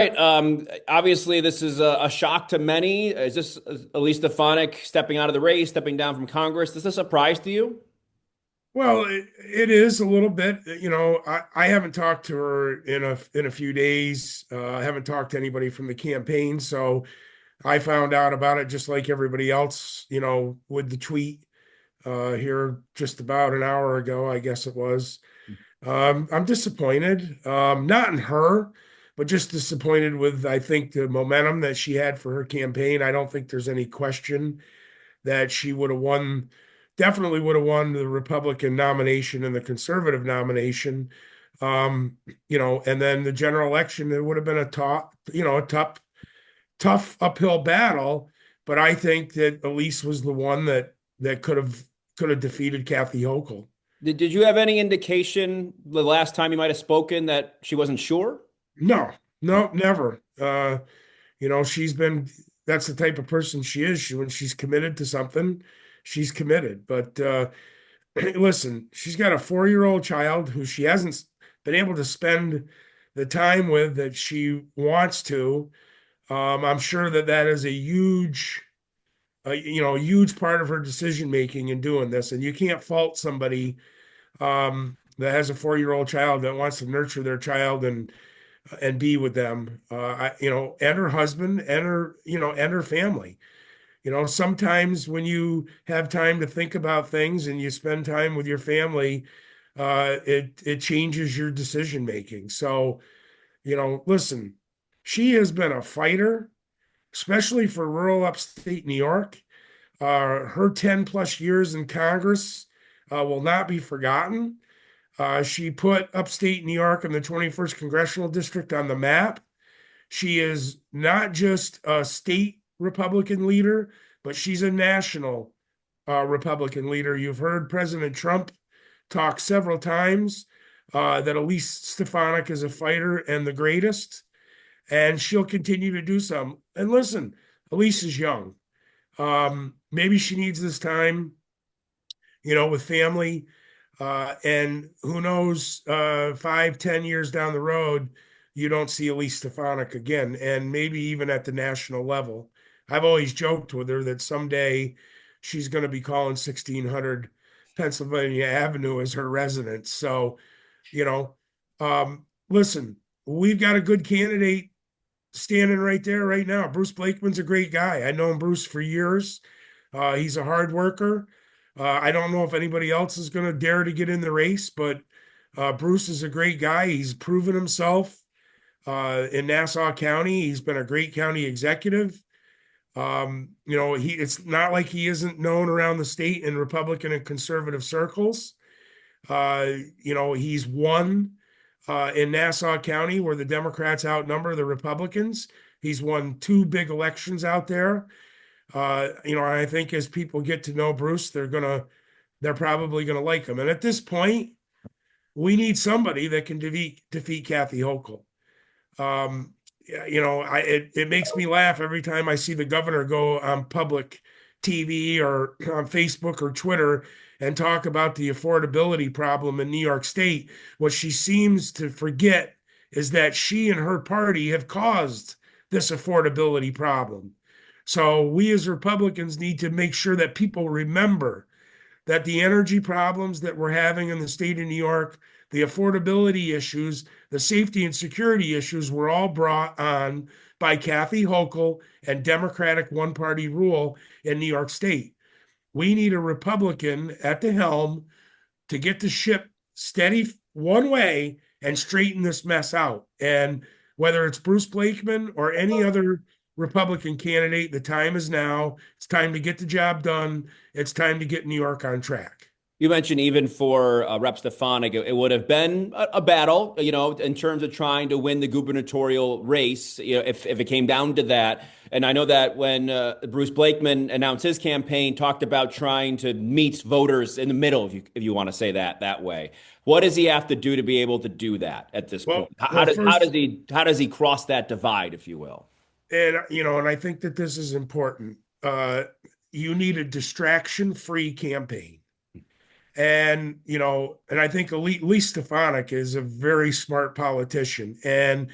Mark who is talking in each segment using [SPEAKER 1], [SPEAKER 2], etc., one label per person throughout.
[SPEAKER 1] Right. Obviously, this is a shock to many. Is this Elise Stefanik stepping out of the race, stepping down from Congress? Is this a surprise to you?
[SPEAKER 2] Well, it is a little bit. I haven't talked to her in a few days. I haven't talked to anybody from the campaign, so I found out about it just like everybody else. With the tweet here just about an hour ago, I guess it was. I'm disappointed, not in her, but just disappointed with I think the momentum that she had for her campaign. I don't think there's any question that she would have won, definitely would have won the Republican nomination and the conservative nomination. And then the general election, it would have been a tough uphill battle. But I think that Elise was the one that could have defeated Kathy Hochul.
[SPEAKER 1] Did you have any indication the last time you might have spoken that she wasn't sure?
[SPEAKER 2] No, no, never. She's been that's the type of person she is. When she's committed to something, she's committed. But listen, she's got a 4-year-old child who she hasn't been able to spend the time with that she wants to. I'm sure that is a huge part of her decision making in doing this. And you can't fault somebody that has a 4-year-old child that wants to nurture their child and be with them, and her husband and her family. Sometimes when you have time to think about things and you spend time with your family, it changes your decision making. So, listen, she has been a fighter, especially for rural upstate New York. Her 10 plus years in Congress will not be forgotten. She put upstate New York and the 21st Congressional District on the map. She is not just a state Republican leader, but she's a national Republican leader. You've heard President Trump talk several times that Elise Stefanik is a fighter and the greatest, and she'll continue to do some. And listen, Elise is young. Maybe she needs this time, with family. And who knows, 5, 10 years down the road, you don't see Elise Stefanik again, and maybe even at the national level. I've always joked with her that someday she's going to be calling 1600 Pennsylvania Avenue as her residence. So, you know, listen, we've got a good candidate standing right there right now. Bruce Blakeman's a great guy. I've known Bruce for years. He's a hard worker. I don't know if anybody else is going to dare to get in the race, but Bruce is a great guy. He's proven himself in Nassau County. He's been a great county executive. It's not like he isn't known around the state in Republican and conservative circles. He's won in Nassau County where the Democrats outnumber the Republicans. He's won 2 big elections out there. I think as people get to know Bruce, they're probably gonna like him. And at this point, we need somebody that can defeat Kathy Hochul. It makes me laugh every time I see the governor go on public TV or on Facebook or Twitter and talk about the affordability problem in New York State. What she seems to forget is that she and her party have caused this affordability problem. So we as Republicans need to make sure that people remember that the energy problems that we're having in the state of New York, the affordability issues, the safety and security issues were all brought on by Kathy Hochul and Democratic one-party rule in New York State. We need a Republican at the helm to get the ship steady one way and straighten this mess out. And whether it's Bruce Blakeman or any other Republican candidate, the time is now. It's time to get the job done. It's time to get New York on track.
[SPEAKER 1] You mentioned even for Rep. Stefanik, it would have been a battle, in terms of trying to win the gubernatorial race, if it came down to that. And I know that when Bruce Blakeman announced his campaign, talked about trying to meet voters in the middle, if you want to say that way. What does he have to do to be able to do that at this point?
[SPEAKER 2] Well,
[SPEAKER 1] How, how
[SPEAKER 2] well,
[SPEAKER 1] does how
[SPEAKER 2] first,
[SPEAKER 1] does he cross that divide, if you will?
[SPEAKER 2] and I think that this is important. You need a distraction-free campaign. And I think Elise Stefanik is a very smart politician. And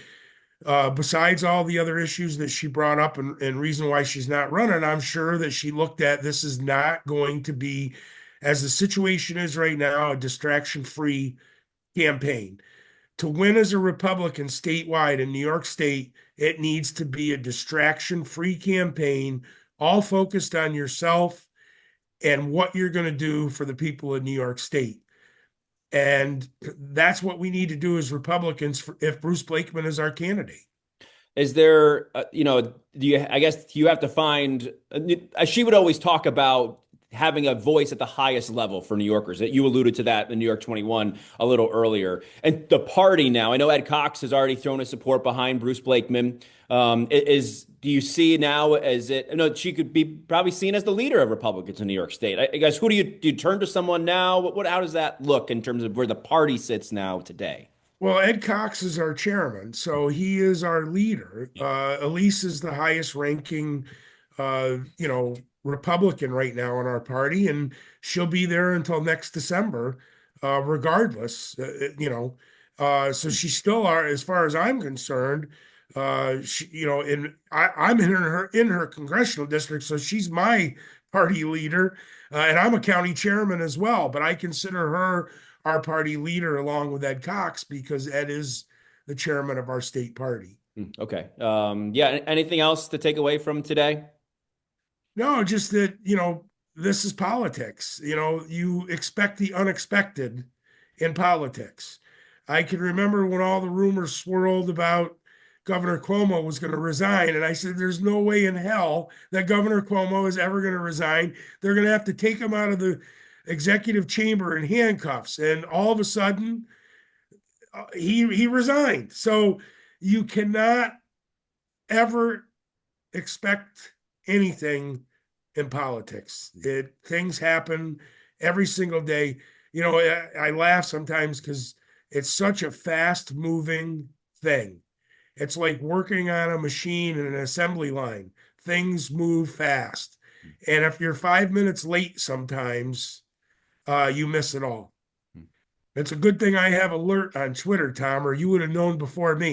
[SPEAKER 2] Besides all the other issues that she brought up and reason why she's not running, I'm sure that she looked at this is not going to be, as the situation is right now, a distraction-free campaign. To win as a Republican statewide in New York State, it needs to be a distraction-free campaign, all focused on yourself and what you're going to do for the people of New York State. And that's what we need to do as Republicans if Bruce Blakeman is our candidate.
[SPEAKER 1] Is there, I guess you have to find, she would always talk about having a voice at the highest level for New Yorkers. That you alluded to that in New York 21 a little earlier. And the party now, I know Ed Cox has already thrown his support behind Bruce Blakeman. Do you see now as it, she could be probably seen as the leader of Republicans in New York State. I guess, do you turn to someone now? How does that look in terms of where the party sits now today?
[SPEAKER 2] Well, Ed Cox is our chairman, so he is our leader. Elise is the highest ranking, Republican right now in our party, and she'll be there until next December, regardless. So she's still our, as far as I'm concerned. I'm in her congressional district, so she's my party leader, and I'm a county chairman as well. But I consider her our party leader along with Ed Cox because Ed is the chairman of our state party.
[SPEAKER 1] Okay. Yeah. Anything else to take away from today?
[SPEAKER 2] No, just that, this is politics. You expect the unexpected in politics. I can remember when all the rumors swirled about Governor Cuomo was going to resign. And I said, there's no way in hell that Governor Cuomo is ever going to resign. They're going to have to take him out of the executive chamber in handcuffs. And all of a sudden, he resigned. So you cannot ever expect anything in politics. Things happen every single day. I laugh sometimes because it's such a fast moving thing. It's like working on a machine in an assembly line. Things move fast. And if you're 5 minutes late sometimes, you miss it all. It's a good thing I have alert on Twitter, Tom, or you would have known before me.